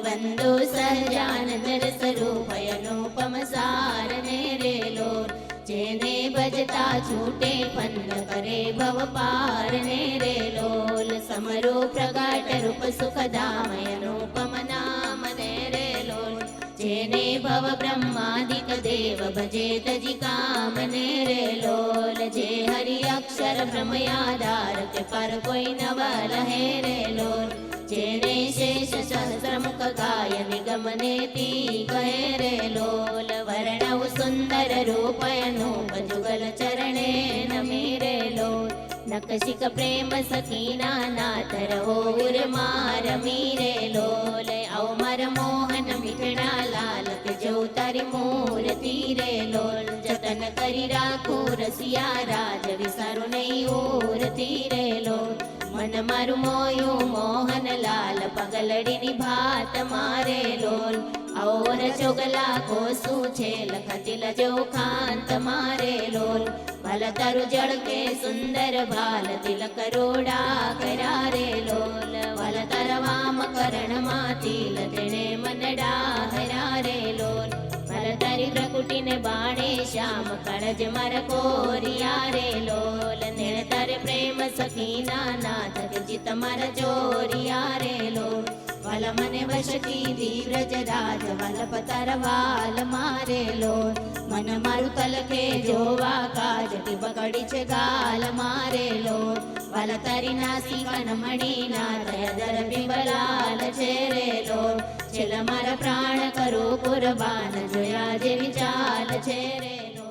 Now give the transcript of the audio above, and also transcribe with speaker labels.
Speaker 1: वंदो सहजानंद स्वरूप अनुपम सार ने रे लोल जेने भजता छूटे फंद करे भव पार ने रे लोल समरो प्रगाट रूप सुखधाम अनुपम नाम ने रे लोल जेने भव ब्रह्मादिक देव भजे तजी काम ने रे लोल जे हरि अक्षर ब्रह्म आधार के पर कोई नव लहे रे लोल जेने शेष सहस्र मुख गाय निगम नेति कहे रे लोल वर्णव सुंदर रूप अनूप जुगल चरणे नमी रे लोल नकशिक प्रेम सकीना नाथ रहो उर्मार मीरे लोल अवमर मोहन मिठड़ा लाल जो तारी मूर्ति रे लोल जतन करी राखो रसिया राज विसारो नहीं ओरती रे लोल मन मारु मोयो मोहन लाल पगलड़ी नी भात मारे लोल और चोगला को सूछे लखतिल जो खांत मारे लोल भल तरु जड़ के सुंदर भाल तिलक रोड़ा करारे लोल भल तरवाम करण मातिल तेने मनडा हरारे लोल भल तरी प्रकुटी ने बाणे श्याम कणज मर कोरिया रे लोल नेण तर प्रेम सखीना नाथ के चित मर जोरिया रे लोल वल मने वश की व्रज राज वल पतर वाल मारे लोल मन मारु तल के जोवा काज की पकड़ी छे गाल मारे लोल वल तरी नासी कन मणि नाथ दर बिंबलाल छे रे लोल छेल मारा प्राण करो कुर्बान जोया जेवी चाल छे रे लोल।